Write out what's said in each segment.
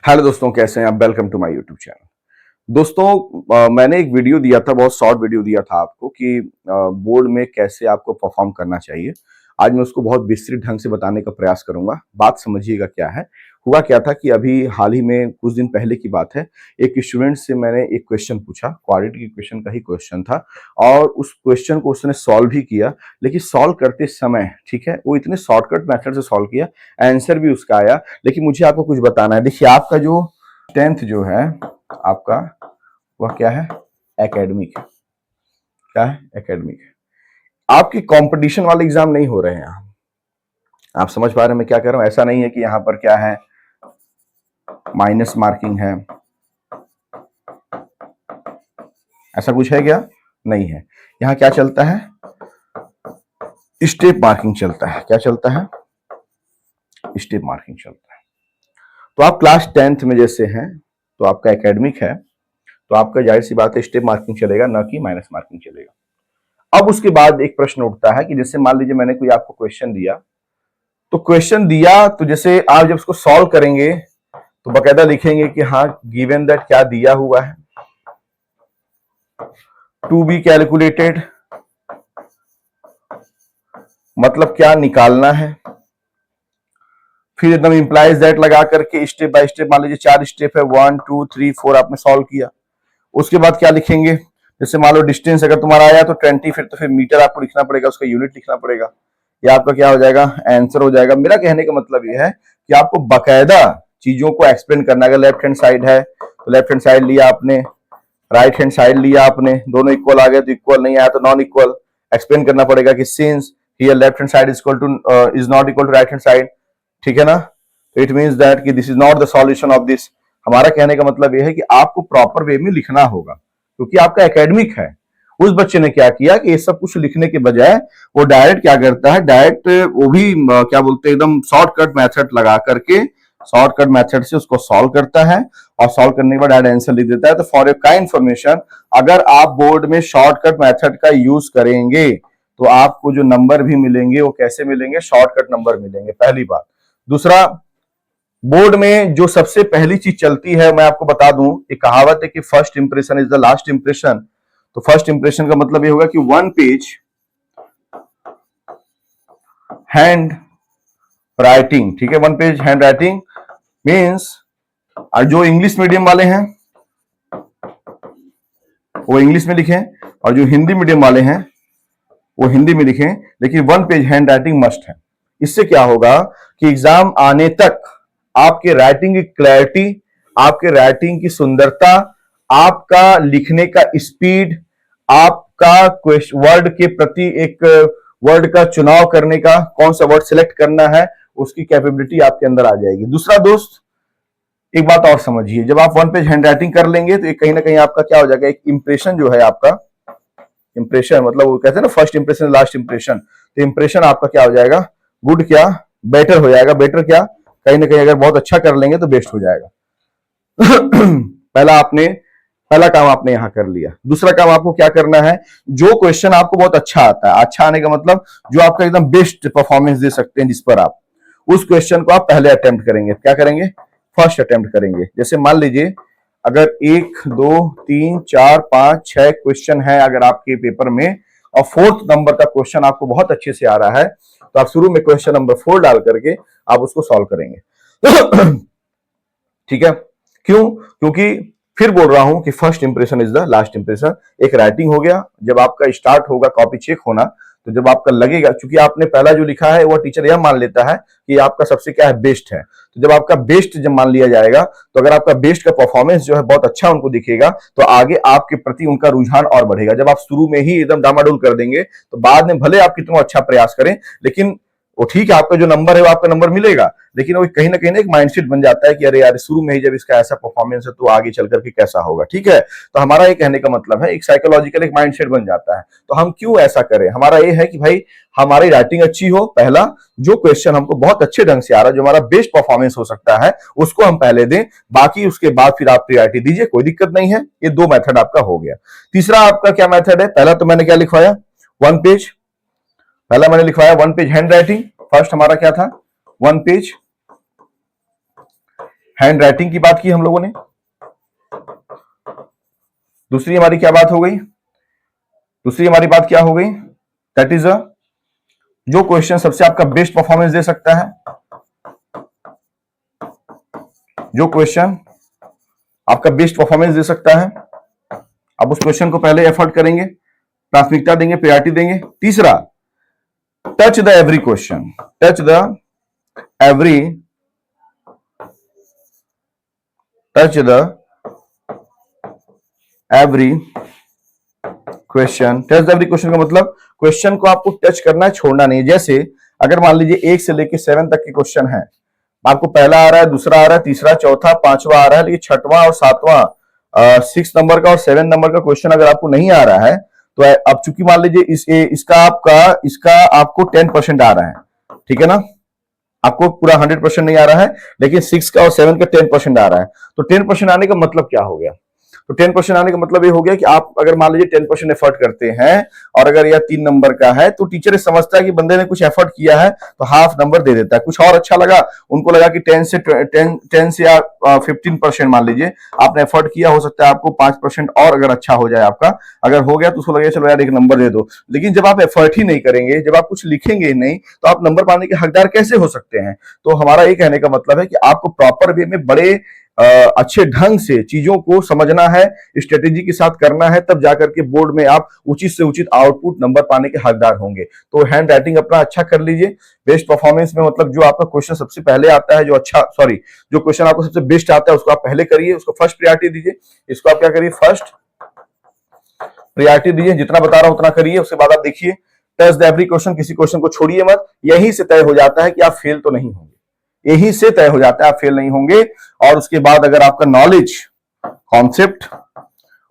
Hello दोस्तों, कैसे हैं आप। Welcome to my YouTube channel. दोस्तों, मैंने एक वीडियो दिया था, बहुत शॉर्ट वीडियो दिया था आपको कि बोर्ड में कैसे आपको परफॉर्म करना चाहिए। आज मैं उसको बहुत विस्तृत ढंग से बताने का प्रयास करूंगा। बात समझिएगा क्या है। हुआ क्या था कि अभी हाल ही में कुछ दिन पहले की बात है, एक स्टूडेंट से मैंने एक क्वेश्चन पूछा, क्वाड्रेटिक इक्वेशन का ही क्वेश्चन था, और उस क्वेश्चन को उसने सॉल्व भी किया। लेकिन सॉल्व करते समय, ठीक है, वो इतने शॉर्टकट मेथड से सॉल्व किया, आंसर भी उसका आया। लेकिन मुझे आपको कुछ बताना है। देखिए, आपका जो 10th जो है आपका, वह क्या है, एकेडमिक। क्या है, एकेडमिक। आपकी कंपटीशन वाले एग्जाम नहीं हो रहे हैं। आप समझ पा रहे हैं मैं क्या कह रहा हूं। ऐसा नहीं है कि यहां पर क्या है, माइनस मार्किंग है, ऐसा कुछ है क्या, नहीं है। यहां क्या चलता है, स्टेप मार्किंग चलता है। क्या चलता है, स्टेप मार्किंग चलता है। तो आप क्लास 10th में जैसे हैं, तो आपका एकेडमिक है, तो आपका जाहिर सी बात है स्टेप मार्किंग चलेगा, ना कि माइनस मार्किंग चलेगा। अब उसके बाद एक प्रश्न उठता है कि जैसे मान लीजिए मैंने कोई आपको क्वेश्चन दिया, तो क्वेश्चन दिया तो जैसे आप जब उसको सॉल्व करेंगे तो बकायदा लिखेंगे कि हाँ, गिवन दैट क्या दिया हुआ है, टू बी कैलकुलेटेड, मतलब क्या निकालना है। फिर एकदम इंप्लाइज दैट लगा करके स्टेप बाय स्टेप, मान लीजिए 4 स्टेप है, 1 2 3 4 आपने सॉल्व किया। उसके बाद क्या लिखेंगे, जैसे मान लो डिस्टेंस अगर तुम्हारा आया तो 20, फिर तो फिर मीटर आपको लिखना पड़ेगा, उसका यूनिट लिखना पड़ेगा। ये आपका क्या हो जाएगा, आंसर हो जाएगा। मेरा कहने का मतलब ये है कि आपको बकायदा चीजों को एक्सप्लेन करना। अगर लेफ्ट हैंड साइड है तो लेफ्ट हैंड साइड लिया आपने, राइट हैंड साइड लिया आपने, दोनों इक्वल आ गए तो इक्वल, नहीं आया तो नॉन इक्वल। एक्सप्लेन करना पड़ेगा कि since here left hand side is not equal to right hand side, ठीक है ना। तो इट मींस दैट कि this is not the solution of this. हमारा कहने का मतलब यह है कि आपको प्रॉपर वे में लिखना होगा, क्योंकि आपका एकेडमिक है। उस बच्चे ने क्या किया कि ये सब कुछ लिखने के बजाय वो डायरेक्ट क्या करता है, डायरेक्ट वो भी क्या बोलते हैं, एकदम शॉर्टकट मेथड लगा करके, शॉर्टकट मेथड से उसको सॉल्व करता है, और सॉल्व करने के बाद डायरेक्ट आंसर लिख देता है। तो फॉर योर काइंड इंफॉर्मेशन, अगर आप बोर्ड में शॉर्टकट मेथड का यूज करेंगे तो आपको जो नंबर भी मिलेंगे वो कैसे मिलेंगे, शॉर्टकट नंबर मिलेंगे, पहली बात। दूसरा, बोर्ड में जो सबसे पहली चीज चलती है, मैं आपको बता दूं, एक कहावत है कि first impression is the last impression. तो फर्स्ट इंप्रेशन का मतलब ये होगा कि 1 पेज हैंड राइटिंग, ठीक है, 1 पेज हैंड राइटिंग मीन्स, और जो इंग्लिश मीडियम वाले हैं वो इंग्लिश में लिखें, और जो हिंदी मीडियम वाले हैं वो हिंदी में लिखें, लेकिन 1 पेज हैंड राइटिंग मस्ट है। इससे क्या होगा कि एग्जाम आने तक आपके राइटिंग की क्लैरिटी, आपके राइटिंग की सुंदरता, आपका लिखने का स्पीड, आपका वर्ड के प्रति एक वर्ड का चुनाव करने का, कौन सा वर्ड सिलेक्ट करना है, उसकी कैपेबिलिटी आपके अंदर आ जाएगी। दूसरा दोस्त, एक बात और समझिए, जब आप 1 पेज हैंड राइटिंग कर लेंगे तो कहीं ना कहीं आपका क्या हो जाएगा, एक इंप्रेशन जो है आपका, इंप्रेशन मतलब वो कहते हैं ना फर्स्ट इंप्रेशन लास्ट इंप्रेशन, तो इंप्रेशन आपका क्या हो जाएगा, गुड क्या, बेटर हो जाएगा। बेटर क्या, कहीं ना कहीं अगर बहुत अच्छा कर लेंगे तो बेस्ट हो जाएगा। पहला काम आपने यहां कर लिया। दूसरा काम आपको क्या करना है, जो क्वेश्चन आपको बहुत अच्छा आता है, अच्छा आने का मतलब जो आपका एकदम बेस्ट परफॉर्मेंस दे सकते हैं जिस पर आप, उस क्वेश्चन को आप पहले अटेम्प्ट करेंगे। क्या करेंगे, फर्स्ट अटेम्प्ट करेंगे। जैसे मान लीजिए अगर 1 2 3 4 5 6 क्वेश्चन है अगर आपके पेपर में, और 4th नंबर का क्वेश्चन आपको बहुत अच्छे से आ रहा है, तो आप शुरू में क्वेश्चन नंबर 4 डाल करके आप उसको सॉल्व करेंगे। ठीक है, क्यों, क्योंकि फिर बोल रहा हूं कि first impression is the last impression. एक राइटिंग हो गया, जब आपका स्टार्ट होगा कॉपी चेक होना, तो जब आपका लगेगा, क्योंकि आपने पहला जो लिखा है वो टीचर यह मान लेता है कि आपका सबसे क्या है, बेस्ट है। तो जब आपका बेस्ट जब मान लिया जाएगा, तो अगर आपका बेस्ट का परफॉर्मेंस जो है बहुत अच्छा उनको दिखेगा, तो आगे आपके प्रति उनका रुझान और बढ़ेगा। जब आप शुरू में ही एकदम डामाडोल कर देंगे, तो बाद में भले आप कितना अच्छा प्रयास करें, लेकिन वो ठीक है, आपका जो नंबर है वो आपका नंबर मिलेगा, लेकिन वो कहीं ना कहीं एक माइंडसेट बन जाता है कि अरे यार, शुरू में ही जब इसका ऐसा परफॉर्मेंस है तो आगे चल करके कैसा होगा। ठीक है, तो हमारा ये कहने का मतलब है एक साइकोलॉजिकल एक माइंडसेट बन जाता है। तो हम क्यों ऐसा करें, हमारा ये है कि भाई हमारी राइटिंग अच्छी हो। पहला, जो क्वेश्चन हमको बहुत अच्छे ढंग से आ रहा है, जो हमारा बेस्ट परफॉर्मेंस हो सकता है, उसको हम पहले दें, बाकी उसके बाद फिर आप प्रायोरिटी दीजिए, कोई दिक्कत नहीं है। ये 2 मेथड आपका हो गया। तीसरा आपका क्या मेथड है, पहला तो मैंने क्या लिखवाया, 1 पेज, पहला मैंने लिखवाया 1 पेज हैंड राइटिंग। फर्स्ट हमारा क्या था, 1 पेज हैंड राइटिंग की बात की हम लोगों ने। दूसरी हमारी क्या बात हो गई? दूसरी हमारी बात क्या हो गई? दैट इज जो क्वेश्चन सबसे आपका बेस्ट परफॉर्मेंस दे सकता है, जो क्वेश्चन आपका बेस्ट परफॉर्मेंस दे सकता है, आप उस क्वेश्चन को पहले एफर्ट करेंगे, प्राथमिकता देंगे, प्रायोरिटी देंगे। तीसरा, touch the every question, touch the every, touch the every question. Touch the every question का मतलब क्वेश्चन को आपको टच करना है, छोड़ना नहीं। जैसे अगर मान लीजिए 1 से लेकर 7 तक के क्वेश्चन है, आपको पहला आ रहा है, दूसरा आ रहा है, तीसरा, चौथा, पांचवा आ रहा है, लेकिन छठवां और सातवां 6 नंबर का और 7 नंबर का क्वेश्चन अगर आपको नहीं आ रहा है, तो अब चूंकि मान लीजिए इसका आपको 10% आ रहा है, ठीक है ना, आपको पूरा 100% नहीं आ रहा है, लेकिन 6 का और 7 का 10% आ रहा है। तो 10% आने का मतलब क्या हो गया? तो 10% आने का मतलब ये हो गया कि आप अगर मान लीजिए 10% एफर्ट करते हैं और अगर यह 3 नंबर का है, तो टीचर समझता है कि बंदे ने कुछ एफर्ट किया है, तो हाफ नंबर दे देता है। कुछ और अच्छा लगा, उनको लगा कि 10 से या 15% मान लीजिए आपने एफर्ट किया, हो सकता है आपको 5% और अगर अच्छा हो जाए आपका, अगर हो गया तो उसको लगेगा चलो यार 1 नंबर दे दो। लेकिन जब आप एफर्ट ही नहीं करेंगे, जब आप कुछ लिखेंगे ही नहीं, तो आप नंबर पाने के हकदार कैसे हो सकते हैं? तो हमारा ये कहने का मतलब है कि आपको प्रॉपर वे में बड़े अच्छे ढंग से चीजों को समझना है, स्ट्रेटेजी के साथ करना है, तब जाकर के बोर्ड में आप उचित से उचित आउटपुट नंबर पाने के हकदार होंगे। तो हैंड राइटिंग अपना अच्छा कर लीजिए। बेस्ट परफॉर्मेंस में मतलब जो आपका क्वेश्चन सबसे पहले आता है, जो क्वेश्चन आपको सबसे बेस्ट आता है उसको आप पहले करिए, उसको फर्स्ट प्रायोरिटी दीजिए। इसको आप क्या करिए? फर्स्ट प्रायोरिटी दीजिए, जितना बता रहा हूं उतना करिए। उसके बाद आप देखिए टच द एवरी क्वेश्चन, किसी क्वेश्चन को छोड़िए मत। यहीं से तय हो जाता है कि आप फेल तो नहीं होंगे, यही से तय हो जाता है आप फेल नहीं होंगे। और उसके बाद अगर आपका नॉलेज, कॉन्सेप्ट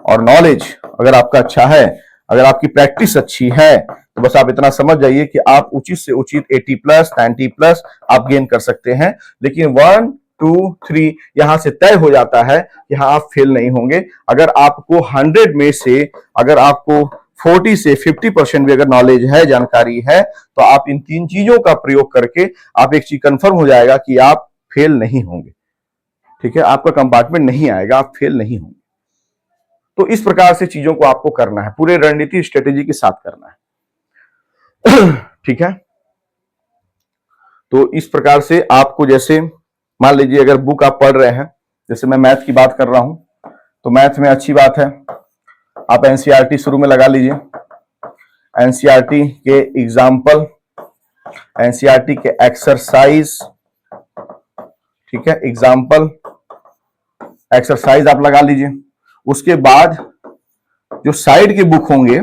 और नॉलेज अगर आपका अच्छा है, अगर आपकी प्रैक्टिस अच्छी है, तो बस आप इतना समझ जाइए कि आप उचित से उचित 80+, 90+ आप गेन कर सकते हैं। लेकिन 1, 2, 3 यहां से तय हो जाता है कि हाँ आप फेल नहीं होंगे। अगर आपको 100 में से अगर आपको 40 से 50% भी अगर नॉलेज है, जानकारी है, तो आप इन 3 चीजों का प्रयोग करके आप एक चीज कंफर्म हो जाएगा कि आप फेल नहीं होंगे। ठीक है, आपका कंपार्टमेंट नहीं आएगा, आप फेल नहीं होंगे। तो इस प्रकार से चीजों को आपको करना है, पूरे रणनीति स्ट्रेटेजी के साथ करना है। ठीक है, तो इस प्रकार से आपको, जैसे मान लीजिए अगर बुक आप पढ़ रहे हैं, जैसे मैं मैथ की बात कर रहा हूं, तो मैथ में अच्छी बात है आप एनसीईआरटी शुरू में लगा लीजिए। एनसीईआरटी के एग्जाम्पल, एनसीईआरटी के एक्सरसाइज, ठीक है, एग्जाम्पल एक्सरसाइज आप लगा लीजिए। उसके बाद जो साइड के बुक होंगे,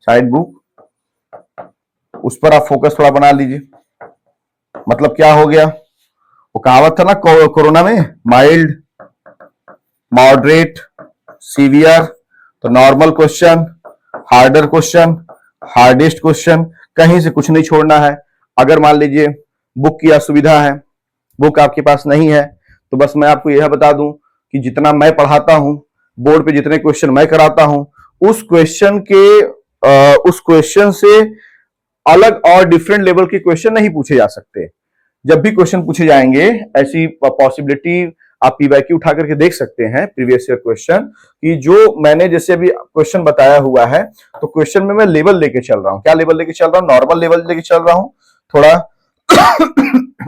साइड बुक, उस पर आप फोकस थोड़ा बना लीजिए। मतलब क्या हो गया, वो कहावत था ना कोरोना में, माइल्ड, मॉडरेट, सीवियर। तो normal question, harder question, hardest question, कहीं से कुछ नहीं छोड़ना है। अगर मान लीजिए बुक की असुविधा है, बुक आपके पास नहीं है, तो बस मैं आपको यह बता दूं कि जितना मैं पढ़ाता हूं, बोर्ड पे जितने क्वेश्चन मैं कराता हूं, उस क्वेश्चन से अलग और डिफरेंट लेवल के क्वेश्चन नहीं पूछे जा सकते। जब भी क्वेश्चन पूछे जाएंगे, ऐसी पॉसिबिलिटी आप पीवाईक्यू उठा करके देख सकते हैं प्रीवियस ईयर क्वेश्चन, कि जो मैंने जैसे अभी क्वेश्चन बताया हुआ है, तो क्वेश्चन में मैं लेवल लेके चल रहा हूं। क्या लेवल लेके चल रहा हूं? नॉर्मल लेवल लेके चल रहा हूं, थोड़ा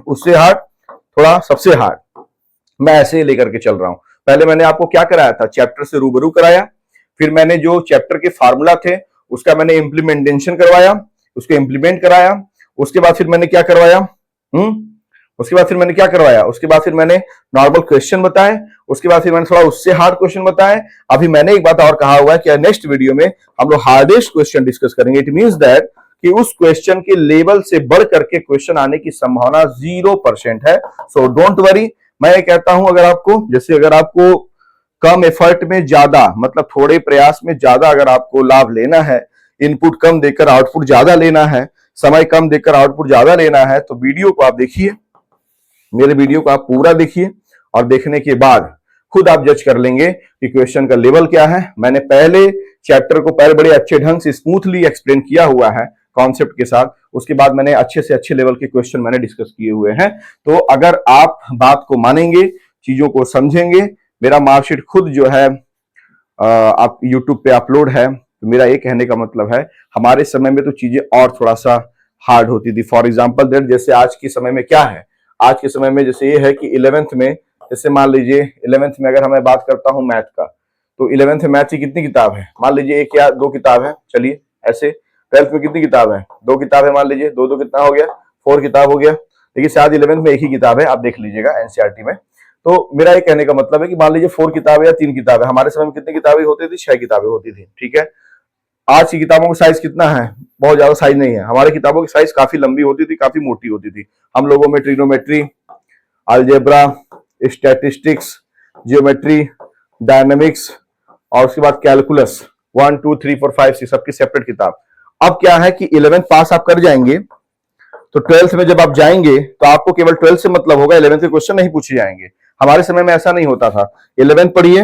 उससे हार्ड, थोड़ा सबसे हार्ड, मैं ऐसे ही लेकर के चल रहा हूं। पहले मैंने आपको क्या कराया था? चैप्टर से रूबरू कराया, फिर मैंने जो चैप्टर के फार्मूला थे उसका मैंने इंप्लीमेंटेशन करवाया, उसको इंप्लीमेंट कराया। उसके बाद फिर मैंने क्या करवाया? उसके बाद फिर मैंने क्या करवाया? उसके बाद फिर मैंने नॉर्मल क्वेश्चन बताए, उसके बाद फिर मैंने थोड़ा उससे हार्ड क्वेश्चन बताए। अभी मैंने एक बात और कहा हुआ है कि नेक्स्ट वीडियो में हम लोग हार्डेस्ट क्वेश्चन डिस्कस करेंगे। इट मींस दैट कि उस क्वेश्चन के लेवल से बढ़ करके क्वेश्चन आने की संभावना 0% है। So don't worry. मैं ये कहता हूं, अगर आपको, जैसे अगर आपको कम एफर्ट में ज्यादा, मतलब थोड़े प्रयास में ज्यादा अगर आपको लाभ लेना है, इनपुट कम देकर आउटपुट ज्यादा लेना है, समय कम देकर आउटपुट ज्यादा लेना है, तो वीडियो को आप देखिए, मेरे वीडियो को आप पूरा देखिए, और देखने के बाद खुद आप जज कर लेंगे कि क्वेश्चन का लेवल क्या है। मैंने पहले चैप्टर को पहले बड़े अच्छे ढंग से स्मूथली एक्सप्लेन किया हुआ है कॉन्सेप्ट के साथ, उसके बाद मैंने अच्छे से अच्छे लेवल के क्वेश्चन मैंने डिस्कस किए हुए हैं। तो अगर आप बात को मानेंगे चीजों को समझेंगे। मेरा मार्कशीट खुद जो है आप यूट्यूब पे अपलोड है। तो मेरा ये कहने का मतलब है, हमारे समय में तो चीजें और थोड़ा सा हार्ड होती थी। फॉर एग्जाम्पल दैट, जैसे आज के समय में क्या है, आज के समय में जैसे ये है कि 11th में, जैसे मान लीजिए 11th में अगर मैं बात करता हूं मैथ का, तो 11th में मैथ की कितनी किताब है, मान लीजिए एक या दो किताब है, चलिए ऐसे। 12th में कितनी किताब है, दो किताब है, मान लीजिए दो दो कितना हो गया, 4 किताब हो गया। लेकिन शायद 11th में एक ही किताब है, आप देख लीजिएगा एनसीईआरटी में। तो मेरा ये कहने का मतलब है कि मान लीजिए 4 किताबें या 3 किताबें, हमारे समय में कितनी किताबें होती थी, 6 किताबें होती थी, ठीक है। आज की किताबों का साइज कितना है, बहुत ज्यादा साइज नहीं है। हमारी किताबों की साइज काफी लंबी होती थी, काफी मोटी होती थी। हम लोगों में trigonometry, algebra, statistics, geometry, dynamics और उसके बाद कैलकुलस 1 2 3 4 5 6 सबकी सेपरेट किताब। अब क्या है कि 11th पास आप कर जाएंगे तो 12th में जब आप जाएंगे तो आपको केवल 12th से मतलब होगा, 11th के क्वेश्चन नहीं पूछे जाएंगे। हमारे समय में ऐसा नहीं होता था। 11th पढ़िए,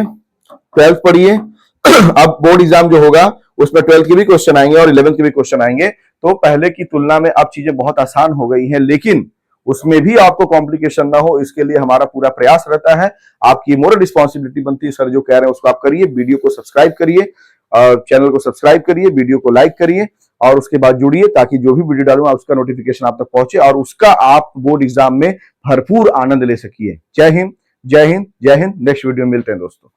12th पढ़िए अब बोर्ड एग्जाम जो होगा उसमें 12th के भी क्वेश्चन आएंगे और 11th के भी क्वेश्चन आएंगे। तो पहले की तुलना में अब चीजें बहुत आसान हो गई हैं, लेकिन उसमें भी आपको कॉम्प्लिकेशन ना हो इसके लिए हमारा पूरा प्रयास रहता है। आपकी मोरल रिस्पॉन्सिबिलिटी बनती है, सर जो कह रहे हैं उसको आप करिए। वीडियो को सब्सक्राइब करिए, चैनल को सब्सक्राइब करिए, वीडियो को लाइक करिए और उसके बाद जुड़िए, ताकि जो भी वीडियो डालूंगा उसका नोटिफिकेशन आप तक पहुंचे और उसका आप बोर्ड एग्जाम में भरपूर आनंद ले सकिए। जय हिंद, जय हिंद, जय हिंद। नेक्स्ट वीडियो में मिलते हैं दोस्तों।